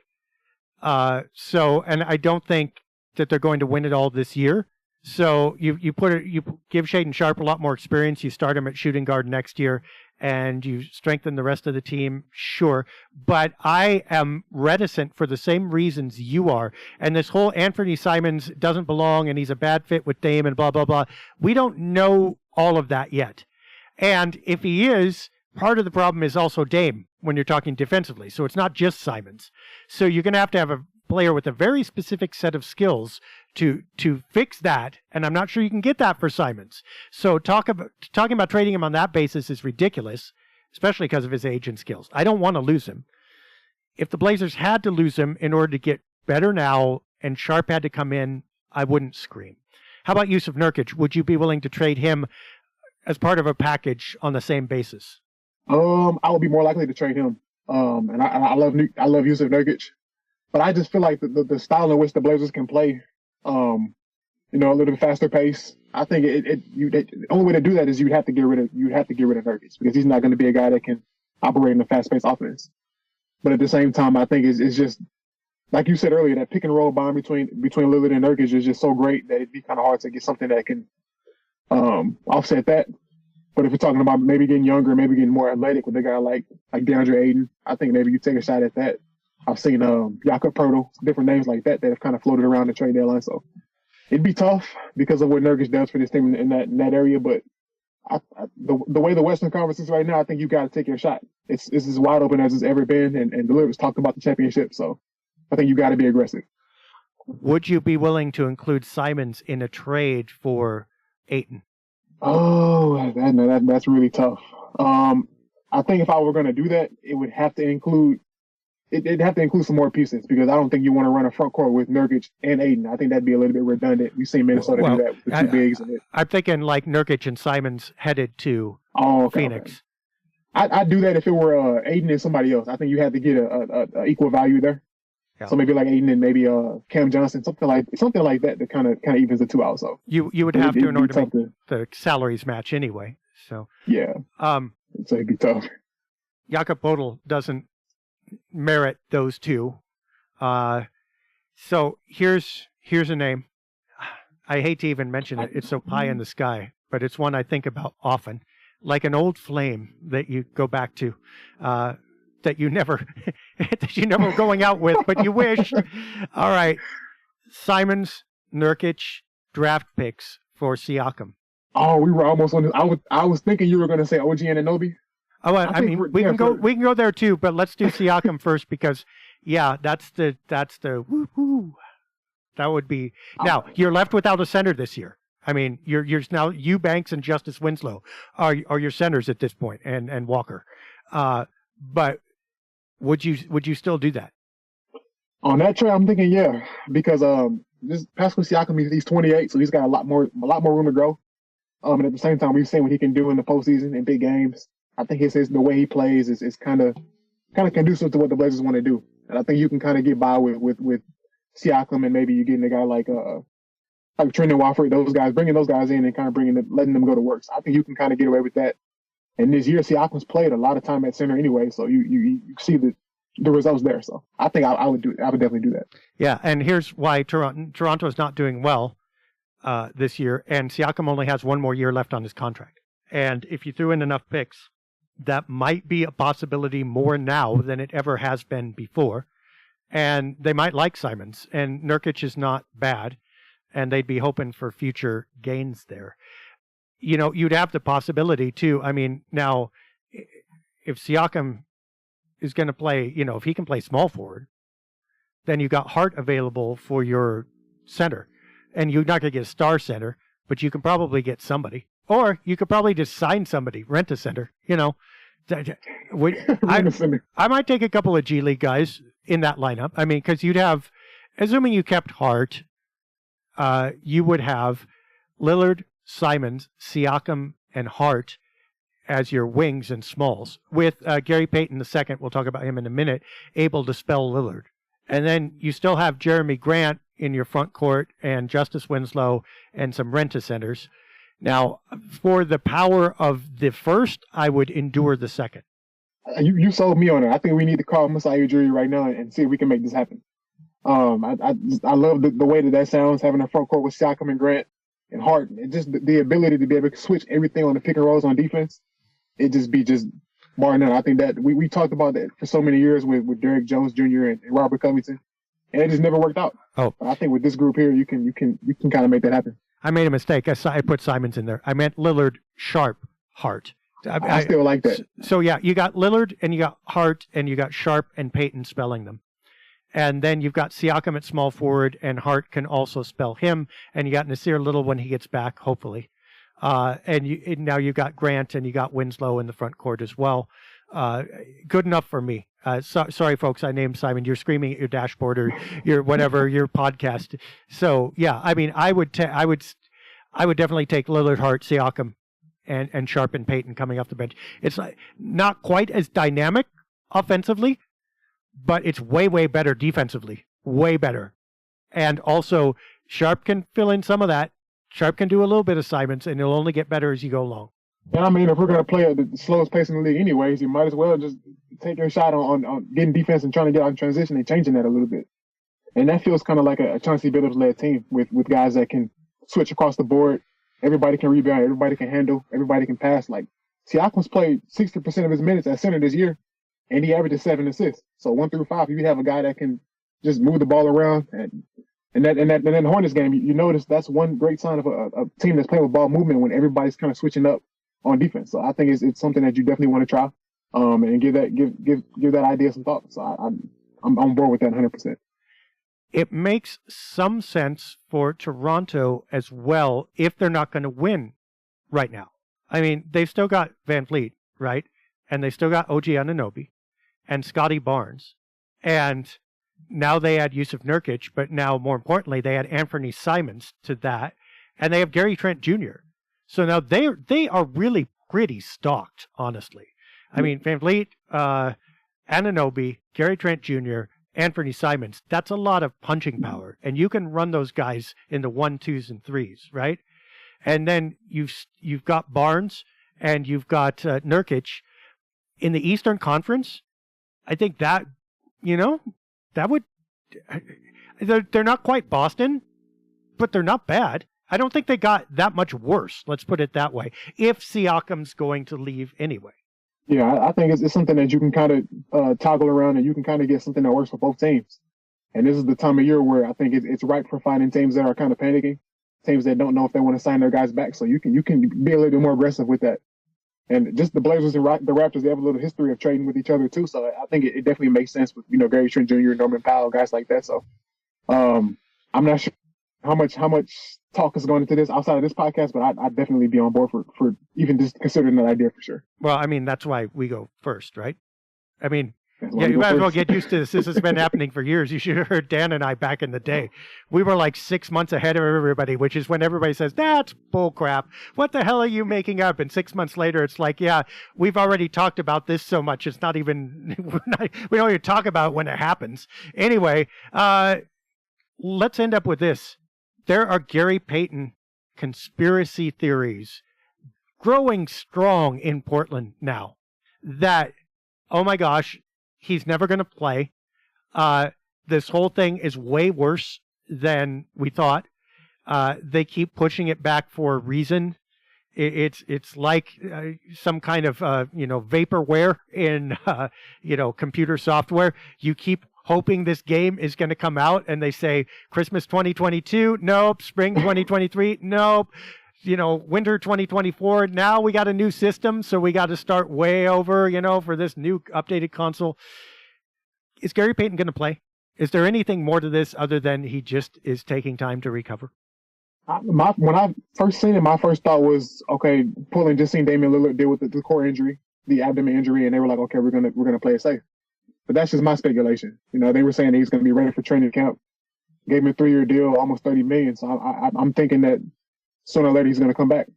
And I don't think that they're going to win it all this year. So you give Shaedon Sharpe a lot more experience. You start him at shooting guard next year, and you strengthen the rest of the team. Sure, but I am reticent for the same reasons you are. And this whole Anfernee Simons doesn't belong, and he's a bad fit with Dame, and blah blah blah. We don't know all of that yet. And if he is, part of the problem is also Dame when you're talking defensively. So it's not just Simons. So you're going to have a player with a very specific set of skills to fix that, and I'm not sure you can get that for Simons. So talking about trading him on that basis is ridiculous, especially because of his age and skills. I don't want to lose him. If the Blazers had to lose him in order to get better now, and Sharpe had to come in, I wouldn't scream. How about Jusuf Nurkic? Would you be willing to trade him as part of a package on the same basis? I would be more likely to trade him. And I love Jusuf Nurkic, but I just feel like the style in which the Blazers can play, a little bit faster pace. I think the only way to do that is you'd have to get rid of Nurkic because he's not going to be a guy that can operate in a fast-paced offense. But at the same time, I think it's just like you said earlier, that pick and roll bond between Lillard and Nurkic is just so great that it'd be kind of hard to get something that can offset that. But if you're talking about maybe getting younger, maybe getting more athletic with a guy like DeAndre Ayton, I think maybe you take a shot at that. I've seen Jakob Poeltl, different names like that have kind of floated around the trade deadline. So it'd be tough because of what Nurkic does for this team in that area. But the way the Western Conference is right now, I think you got to take your shot. It's as wide open as it's ever been, and Lillard's talked about the championship. So I think you got to be aggressive. Would you be willing to include Simons in a trade for Ayton? Oh, that's really tough. I think if I were going to do that, it would have to include it'd have to include some more pieces because I don't think you want to run a front court with Nurkic and Ayton. I think that'd be a little bit redundant. We've seen Minnesota do that with the two bigs. I'm thinking like Nurkic and Simons headed to Phoenix. Okay. I'd do that if it were Ayton and somebody else. I think you had to get a equal value there. Yeah. So maybe like Ayton and maybe Cam Johnson, something like that kind of evens the two out. So you would have to in order to make the salaries match anyway. So yeah, so it'd be tough. Jakob Poeltl doesn't merit those two. So here's a name. I hate to even mention it. It's so pie in the sky, but it's one I think about often, like an old flame that you go back to. That you never going out with, but you wish. All right, Simons, Nurkic, draft picks for Siakam. Oh, we were almost on this. I was thinking you were going to say OG Anunoby. Oh, I mean, we can go there too, but let's do Siakam first because, yeah, that's the woo-hoo. That would be now you're left without a center this year. I mean, you're now Eubanks and Justice Winslow are your centers at this point, and Walker, but. Would you still do that? On that trade, I'm thinking yeah, because this Pascal Siakam he's 28, so he's got a lot more room to grow. And at the same time, we've seen what he can do in the postseason in big games. I think the way he plays is kind of conducive to what the Blazers want to do, and I think you can kind of get by with Siakam and maybe you getting a guy like Trendon Watford, those guys, bringing those guys in and kind of letting them go to work. So I think you can kind of get away with that. And this year, Siakam's played a lot of time at center anyway, so you see the results there. So I think I would definitely do that. Yeah, and here's why Toronto is not doing well this year, and Siakam only has one more year left on his contract. And if you threw in enough picks, that might be a possibility more now than it ever has been before. and they might like Simons, and Nurkic is not bad, and they'd be hoping for future gains there. You'd have the possibility too. I mean, now if Siakam is going to play, if he can play small forward, then you got Hart available for your center, and you're not going to get a star center, but you can probably get somebody, or you could probably just sign somebody, rent a center. I might take a couple of G League guys in that lineup. I mean, because you'd have, assuming you kept Hart, you would have Lillard, Simons, Siakam, and Hart as your wings and smalls, with Gary Payton II, we'll talk about him in a minute, able to spell Lillard. And then you still have Jeremy Grant in your front court and Justice Winslow and some rent-a-centers. Now, for the power of the first, I would endure the second. You sold me on it. I think we need to call Masai Ujiri right now and see if we can make this happen. I love the way that sounds, having a front court with Siakam and Grant and Hart. And just the ability to be able to switch everything on the pick and rolls on defense. It just bar none. I think that we talked about that for so many years with Derrick Jones Jr. and Robert Covington, and it just never worked out. Oh, but I think with this group here, you can kind of make that happen. I made a mistake. I put Simons in there. I meant Lillard, Sharp, Hart. I still like that. So yeah, you got Lillard and you got Hart and you got Sharp and Payton spelling them. And then you've got Siakam at small forward, and Hart can also spell him. And you got Nasir Little when he gets back, hopefully. And now you've got Grant and you got Winslow in the front court as well. Good enough for me. Sorry, folks, I named Simon. You're screaming at your dashboard or your whatever your podcast. So yeah, I mean, I would definitely take Lillard, Hart, Siakam, and Sharp and Payton coming off the bench. It's like not quite as dynamic offensively, but it's way better defensively. Way better, and also Sharp can fill in some of that. Sharp can do a little bit of Simons, and it'll only get better as you go along. And I mean, if we're going to play at the slowest pace in the league anyways, you might as well just take your shot on getting defense and trying to get out in transition and changing that a little bit. And that feels kind of like a Chauncey Billups-led team with guys that can switch across the board. Everybody can rebound. Everybody can handle. Everybody can pass. Like, Siakam's played 60% of his minutes at center this year, and he averages 7 assists. So 1 through 5, you have a guy that can just move the ball around. And then the Hornets game, you notice that's one great sign of a team that's playing with ball movement when everybody's kind of switching up on defense. So I think it's something that you definitely want to try, and give that idea some thought. So I'm on board with that 100%. It makes some sense for Toronto as well if they're not going to win right now. I mean, they've still got Van Fleet, right? And they still got OG Anunoby and Scotty Barnes. And now they add Yusuf Nurkic, but now more importantly, they add Anfernee Simons to that. And they have Gary Trent Jr. So now they are really pretty stocked, honestly. I mean, Van Fleet, Anunoby, Gary Trent Jr., Anfernee Simons, that's a lot of punching power. And you can run those guys in the 1, 2s, and 3s, right? And then you've got Barnes and you've got Nurkic. In the Eastern Conference, I think that, that would... They're not quite Boston, but they're not bad. I don't think they got that much worse, let's put it that way, if Siakam's going to leave anyway. Yeah, I think it's something that you can kind of toggle around, and you can kind of get something that works for both teams. And this is the time of year where I think it's ripe for finding teams that are kind of panicking, teams that don't know if they want to sign their guys back. So you can be a little bit more aggressive with that. And just the Blazers and the Raptors, they have a little history of trading with each other too. So I think it definitely makes sense with Gary Trent Jr., Norman Powell, guys like that. So I'm not sure how much talk is going into this outside of this podcast, but I'd definitely be on board for even just considering that idea for sure. Well, I mean, that's why we go first, right? I mean, yeah, you might as well get used to this. This has been happening for years. You should have heard Dan and I back in the day. We were like 6 months ahead of everybody, which is when everybody says, that's bull crap. What the hell are you making up? And 6 months later, it's like, yeah, we've already talked about this so much. It's not even, we don't even talk about it when it happens. Anyway, let's end up with this. There are Gary Payton conspiracy theories growing strong in Portland now that, oh my gosh, he's never going to play. This whole thing is way worse than we thought. They keep pushing it back for a reason. It's like some kind of vaporware in computer software. You keep hoping this game is going to come out and they say Christmas 2022, nope. Spring 2023, nope. Winter 2024, now we got a new system, so we got to start way over, for this new updated console. Is Gary Payton going to play? Is there anything more to this other than he just is taking time to recover? When I first seen it, my first thought was, okay, Portland just seen Damian Lillard deal with the core injury, the abdomen injury, and they were like, okay, we're gonna play it safe. But that's just my speculation. They were saying he's gonna be ready for training camp. Gave him a 3-year deal, almost $30 million. So I'm thinking that sooner or later he's gonna come back.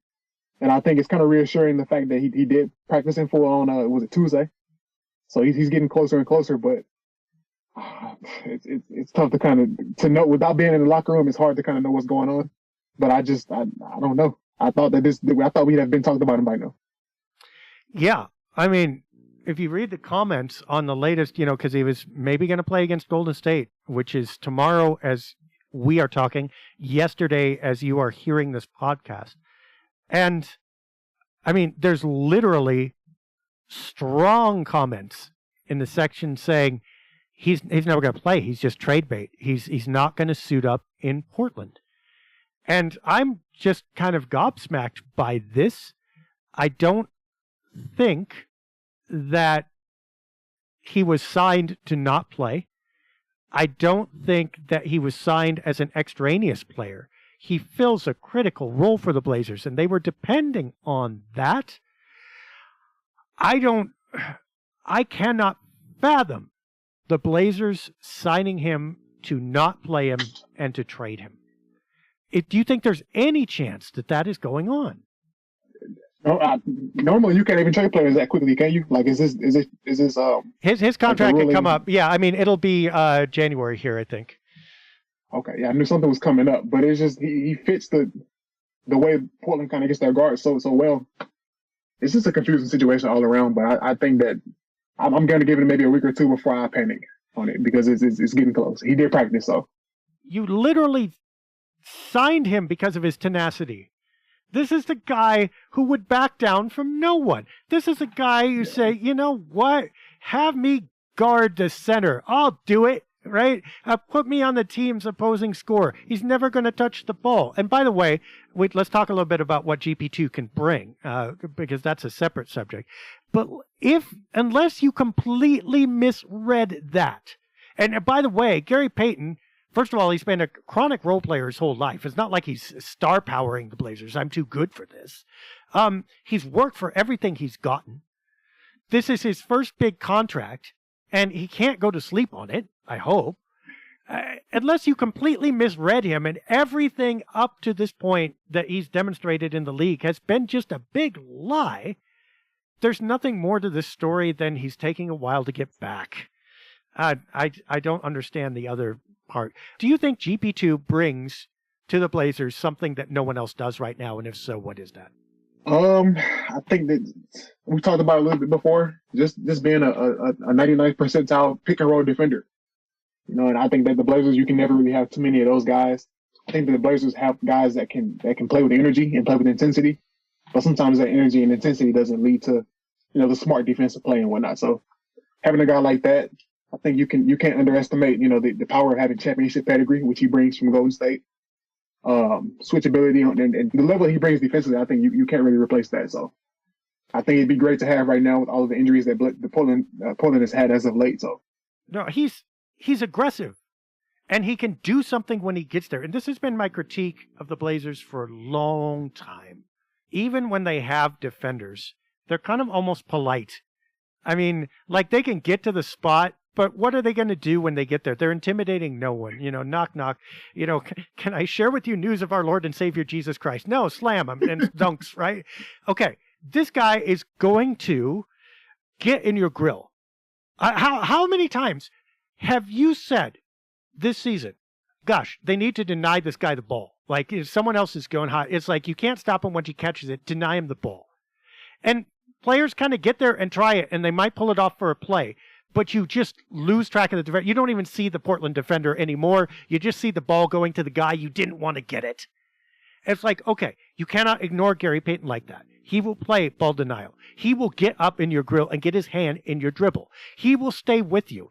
And I think it's kind of reassuring the fact that he did practice in full on was it Tuesday? So he's getting closer and closer, but it's tough to know without being in the locker room. It's hard to kind of know what's going on. But I don't know. I thought we'd have been talking about him by now. Yeah. I mean, if you read the comments on the latest, because he was maybe going to play against Golden State, which is tomorrow as we are talking, yesterday as you are hearing this podcast. And, I mean, there's literally strong comments in the section saying he's never going to play. He's just trade bait. He's not going to suit up in Portland. And I'm just kind of gobsmacked by this. I don't think that he was signed to not play. I don't think that he was signed as an extraneous player. He fills a critical role for the Blazers, and they were depending on that. I cannot fathom the Blazers signing him to not play him and to trade him. Do you think there's any chance that is going on? No, normally you can't even trade players that quickly, can you? Like, is this his contract can come up? Yeah, I mean it'll be January here, I think. Okay, yeah, I knew something was coming up, but it's just he fits the way Portland kind of gets their guard so well. It's just a confusing situation all around. But I think that I'm going to give it maybe a week or two before I panic on it because it's getting close. He did practice, so you literally signed him because of his tenacity. This is the guy who would back down from no one. This is the guy you say, you know what? Have me guard the center. I'll do it, right? Put me on the team's opposing score. He's never going to touch the ball. And by the way, let's talk a little bit about what GP2 can bring, because that's a separate subject. But unless you completely misread that, and by the way, Gary Payton, first of all, he's been a chronic role player his whole life. It's not like he's star powering the Blazers. I'm too good for this. He's worked for everything he's gotten. This is his first big contract, and he can't go to sleep on it, I hope. Unless you completely misread him, and everything up to this point that he's demonstrated in the league has been just a big lie, there's nothing more to this story than he's taking a while to get back. I don't understand the other part. Do you think GP2 brings to the Blazers something that no one else does right now? And if so, what is that? I think that we talked about it a little bit before, just being a 99th percentile pick and roll defender. And I think that the Blazers, you can never really have too many of those guys. I think that the Blazers have guys that can play with energy and play with intensity, but sometimes that energy and intensity doesn't lead to, the smart defensive play and whatnot. So having a guy like that, I think you can't underestimate, the power of having championship pedigree, which he brings from Golden State. Switchability and the level he brings defensively, I think you can't really replace that. So I think it'd be great to have right now with all of the injuries that the Portland has had as of late. So no, he's aggressive, and he can do something when he gets there. And this has been my critique of the Blazers for a long time. Even when they have defenders, they're kind of almost polite. I mean, like they can get to the spot, but what are they going to do when they get there? They're intimidating no one. Knock, knock. Can I share with you news of our Lord and Savior Jesus Christ? No, slam him and dunks, right? Okay, this guy is going to get in your grill. How many times have you said this season, gosh, they need to deny this guy the ball? Like if someone else is going hot, it's like you can't stop him once he catches it. Deny him the ball. And players kind of get there and try it, and they might pull it off for a play. But you just lose track of the defender. You don't even see the Portland defender anymore. You just see the ball going to the guy you didn't want to get it. It's like, okay, you cannot ignore Gary Payton like that. He will play ball denial. He will get up in your grill and get his hand in your dribble. He will stay with you.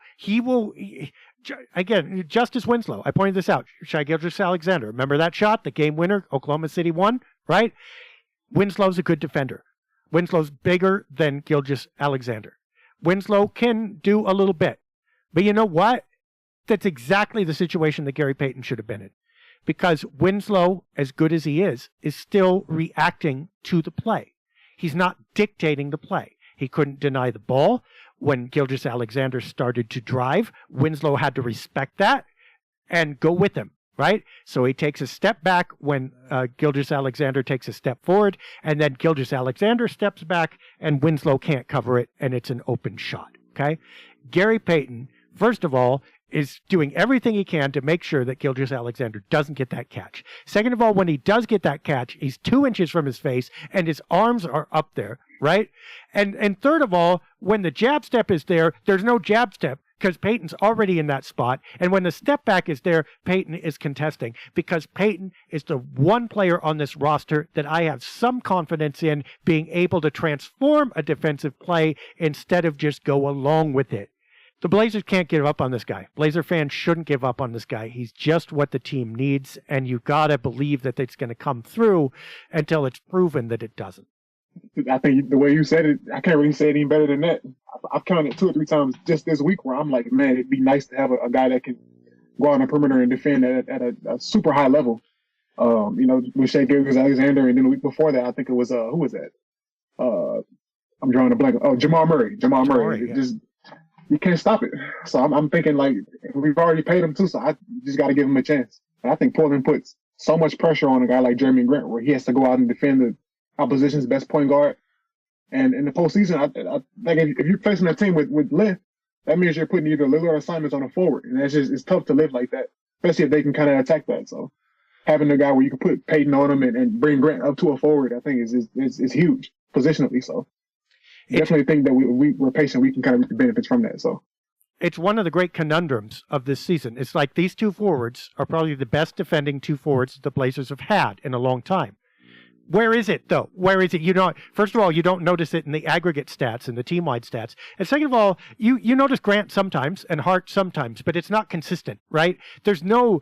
again, Justice Winslow. I pointed this out. Shai Gilgeous-Alexander. Remember that shot, the game winner? Oklahoma City won, right? Winslow's a good defender. Winslow's bigger than Gilgeous-Alexander. Winslow can do a little bit. But you know what? That's exactly the situation that Gary Payton should have been in. Because Winslow, as good as he is still reacting to the play. He's not dictating the play. He couldn't deny the ball. When Gilgeous-Alexander started to drive, Winslow had to respect that and go with him, right? So he takes a step back when Gilgeous-Alexander takes a step forward, and then Gilgeous-Alexander steps back, and Winslow can't cover it, and it's an open shot, okay? Gary Payton, first of all, is doing everything he can to make sure that Gilgeous-Alexander doesn't get that catch. Second of all, when he does get that catch, he's 2 inches from his face and his arms are up there, right? And third of all, when the jab step is there, there's no jab step because Payton's already in that spot. And when the step back is there, Payton is contesting because Payton is the one player on this roster that I have some confidence in being able to transform a defensive play instead of just go along with it. The Blazers can't give up on this guy. Blazer fans shouldn't give up on this guy. He's just what the team needs, and you got to believe that it's going to come through until it's proven that it doesn't. I think the way you said it, I can't really say it any better than that. I've counted 2 or 3 times just this week where I'm like, man, it'd be nice to have a guy that can go on the perimeter and defend at a super high level. With Shai Gilgeous-Alexander, and then the week before that, I think it was, who was that? I'm drawing a blank. Oh, Jamal Murray. Jamal Murray. Yeah. You can't stop it. So I'm thinking, like, we've already paid him too, so I just got to give him a chance. And I think Portland puts so much pressure on a guy like Jeremy Grant where he has to go out and defend the opposition's best point guard. And in the postseason, I think if you're facing a team with length, that means you're putting either Lillard or Simons on the forward. And it's tough to live like that, especially if they can kind of attack that. So having a guy where you can put Payton on him and bring Grant up to a forward, I think is huge positionally. So definitely think that we're patient. We can kind of reap the benefits from that. So it's one of the great conundrums of this season. It's like these two forwards are probably the best defending two forwards the Blazers have had in a long time. Where is it, though? Where is it? First of all, you don't notice it in the aggregate stats and the team-wide stats. And second of all, you notice Grant sometimes and Hart sometimes, but it's not consistent, right? There's no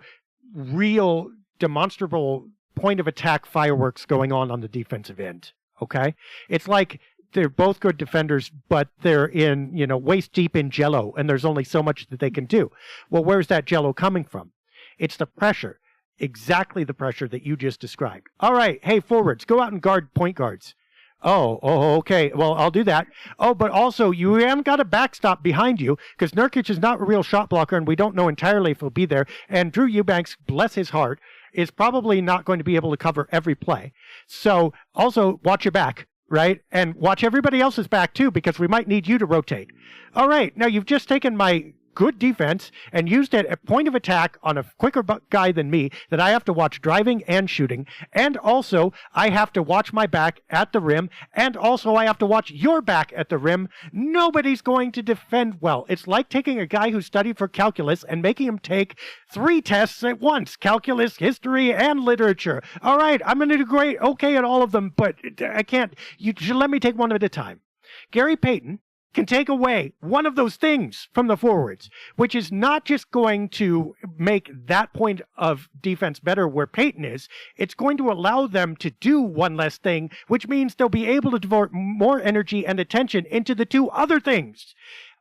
real demonstrable point of attack fireworks going on the defensive end, okay? It's like they're both good defenders, but they're in, waist deep in jello, and there's only so much that they can do. Well, where's that jello coming from? It's the pressure. Exactly the pressure that you just described. All right, hey, forwards, go out and guard point guards. Oh, okay. Well, I'll do that. Oh, but also, you haven't got a backstop behind you because Nurkic is not a real shot blocker, and we don't know entirely if he'll be there. And Drew Eubanks, bless his heart, is probably not going to be able to cover every play. So, also, watch your back, right? And watch everybody else's back, too, because we might need you to rotate. All right, now you've just taken my good defense and used it at point of attack on a quicker guy than me that I have to watch driving and shooting. And also I have to watch my back at the rim. And also I have to watch your back at the rim. Nobody's going to defend well. It's like taking a guy who studied for calculus and making him take 3 tests at once. Calculus, history, and literature. All right, I'm going to do great. Okay at all of them, but I can't. You should let me take one at a time. Gary Payton can take away one of those things from the forwards, which is not just going to make that point of defense better where Payton is, it's going to allow them to do one less thing, which means they'll be able to devote more energy and attention into the 2 other things.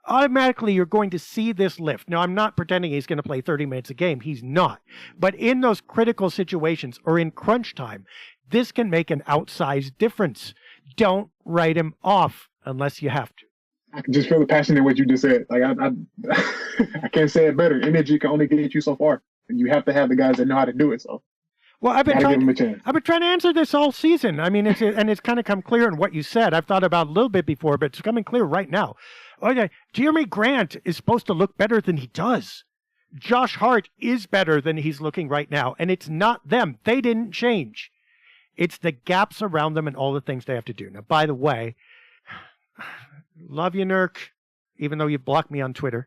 Automatically, you're going to see this lift. Now, I'm not pretending he's going to play 30 minutes a game. He's not. But in those critical situations or in crunch time, this can make an outsized difference. Don't write him off unless you have to. I can just feel the passion in what you just said. Like I can't say it better. Energy can only get you so far, and you have to have the guys that know how to do it. So, well, I've been trying to answer this all season. I mean, it's kind of come clear in what you said. I've thought about it a little bit before, but it's coming clear right now. Okay, Jeremy Grant is supposed to look better than he does. Josh Hart is better than he's looking right now, and it's not them. They didn't change. It's the gaps around them and all the things they have to do. Now, by the way, love you, Nurk, even though you blocked me on Twitter.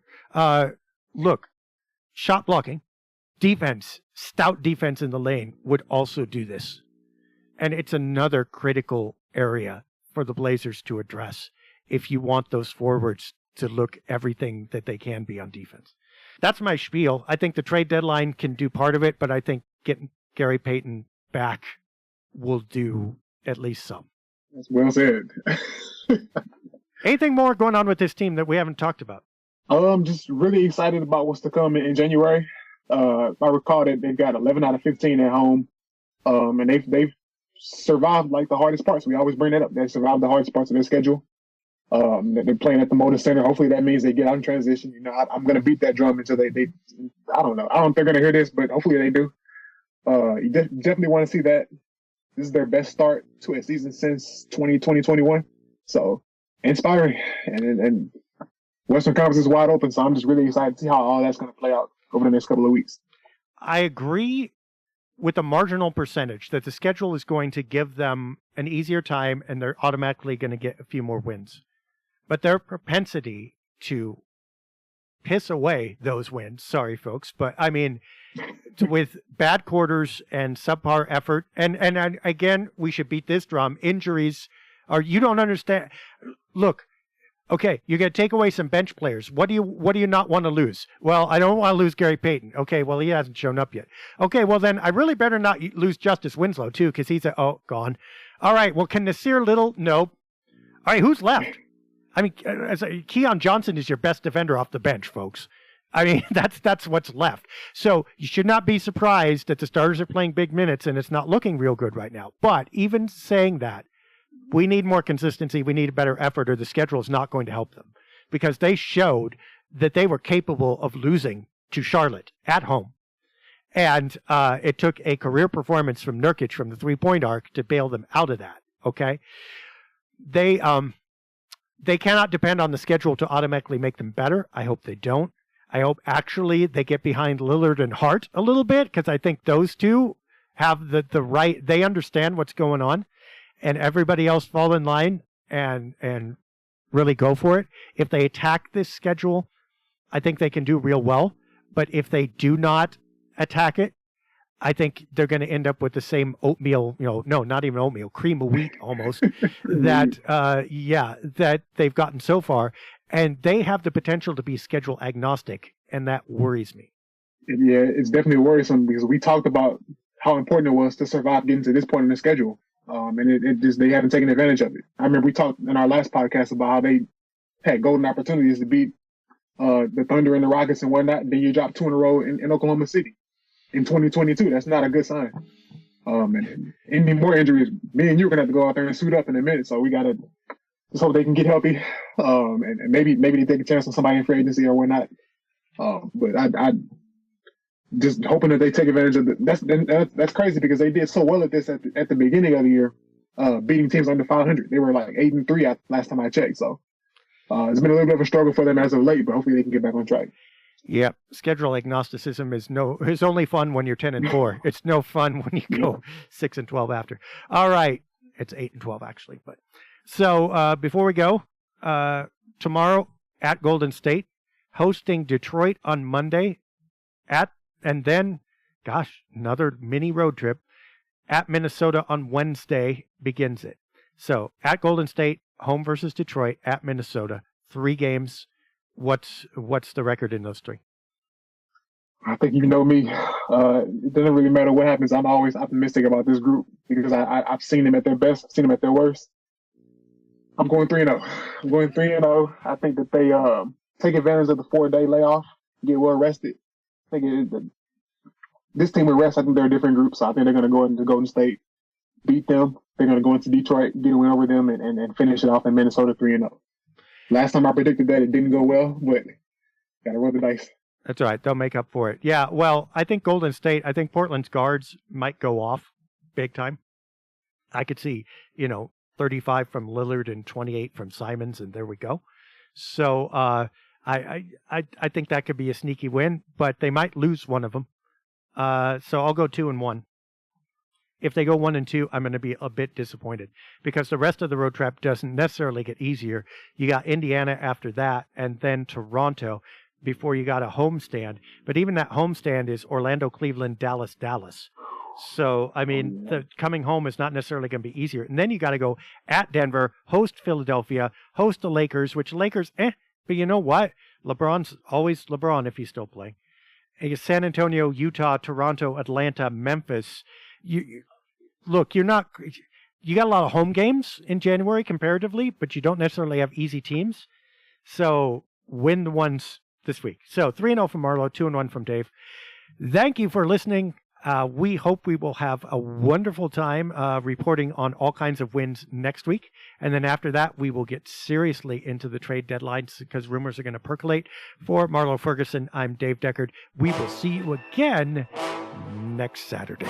Look, shot blocking, defense, stout defense in the lane would also do this. And it's another critical area for the Blazers to address if you want those forwards to look everything that they can be on defense. that's my spiel. I think the trade deadline can do part of it, but I think getting Gary Payton back will do at least some. That's well said. Anything more going on with this team that we haven't talked about? I'm just really excited about what's to come in January. I recall that they've got 11 out of 15 at home, and they've survived like the hardest parts. We always bring that up. They survived the hardest parts of their schedule. They're playing at the Motor Center. Hopefully that means they get out in transition. You know, I'm going to beat that drum until they. I don't know. I don't think they're going to hear this, but hopefully they do. You definitely want to see that. This is their best start to a season since 2020-21. So inspiring, and Western Conference is wide open. So I'm just really excited to see how all that's going to play out over the next couple of weeks. I agree with a marginal percentage that the schedule is going to give them an easier time and they're automatically going to get a few more wins. But their propensity to piss away those wins, sorry folks, but I mean, with bad quarters and subpar effort, and again, we should beat this drum, injuries, or you don't understand. Look, okay, you're going to take away some bench players. What do you not want to lose? Well, I don't want to lose Gary Payton. Okay, well, he hasn't shown up yet. Okay, well, then I really better not lose Justice Winslow, too, because he's gone. All right, well, can Nasir Little? No. All right, who's left? I mean, Keon Johnson is your best defender off the bench, folks. I mean, that's what's left. So you should not be surprised that the starters are playing big minutes and it's not looking real good right now. But even saying that, we need more consistency. We need a better effort, or the schedule is not going to help them, because they showed that they were capable of losing to Charlotte at home. And it took a career performance from Nurkic from the three-point arc to bail them out of that. Okay. They cannot depend on the schedule to automatically make them better. I hope they don't. I hope actually they get behind Lillard and Hart a little bit, because I think those two have the right, they understand what's going on, and everybody else fall in line and really go for it. If they attack this schedule, I think they can do real well. But if they do not attack it, I think they're going to end up with the same oatmeal, no, not even oatmeal, cream of wheat almost, that they've gotten so far. And they have the potential to be schedule agnostic, and that worries me. Yeah, it's definitely worrisome, because we talked about how important it was to survive getting to this point in the schedule. And it just, they haven't taken advantage of it. I remember we talked in our last podcast about how they had golden opportunities to beat the Thunder and the Rockets and whatnot. And then you drop 2 in a row in Oklahoma City in 2022. That's not a good sign. And any more injuries, me and you are going to have to go out there and suit up in a minute. So we got to just hope they can get healthy. And maybe they take a chance on somebody in free agency or whatnot. But I just hoping that they take advantage of it. That's crazy, because they did so well at this at the beginning of the year, beating teams under 500. They were like 8-3 last time I checked. So it's been a little bit of a struggle for them as of late, but hopefully they can get back on track. Yep. Schedule agnosticism is only fun when you're 10-4. It's no fun when you go 6-12 after. All right. It's 8-12 actually. But so before we go, tomorrow at Golden State, hosting Detroit on Monday, and then, another mini road trip at Minnesota on Wednesday begins it. So at Golden State, home versus Detroit, at Minnesota, 3 games. What's the record in those 3? I think you know me. It doesn't really matter what happens. I'm always optimistic about this group, because I've seen them at their best. I've seen them at their worst. I'm going 3-0. I'm going 3-0. I think that they take advantage of the 4-day layoff, get well rested. I think this team with rest, I think they're a different group. So I think they're going to go into Golden State, beat them. They're going to go into Detroit, get a win over them, and finish it off in Minnesota 3-0. Last time I predicted that, it didn't go well, but got to roll the dice. That's all right. They'll make up for it. Yeah, well, I think Golden State, I think Portland's guards might go off big time. I could see, 35 from Lillard and 28 from Simons, and there we go. So I think that could be a sneaky win, but they might lose one of them. So I'll go 2-1. If they go 1-2, I'm going to be a bit disappointed, because the rest of the road trip doesn't necessarily get easier. You got Indiana after that, and then Toronto before you got a homestand. But even that homestand is Orlando, Cleveland, Dallas, Dallas. So, I mean, the coming home is not necessarily going to be easier. And then you got to go at Denver, host Philadelphia, host the Lakers, which Lakers, but you know what? LeBron's always LeBron if he's still playing. San Antonio, Utah, Toronto, Atlanta, Memphis. Look, you got a lot of home games in January comparatively, but you don't necessarily have easy teams. So win the ones this week. So 3-0 from Marlow, 2-1 from Dave. Thank you for listening. We hope we will have a wonderful time reporting on all kinds of wins next week. And then after that, we will get seriously into the trade deadlines because rumors are going to percolate. For Marlow Ferguson, I'm Dave Deckard. We will see you again next Saturday.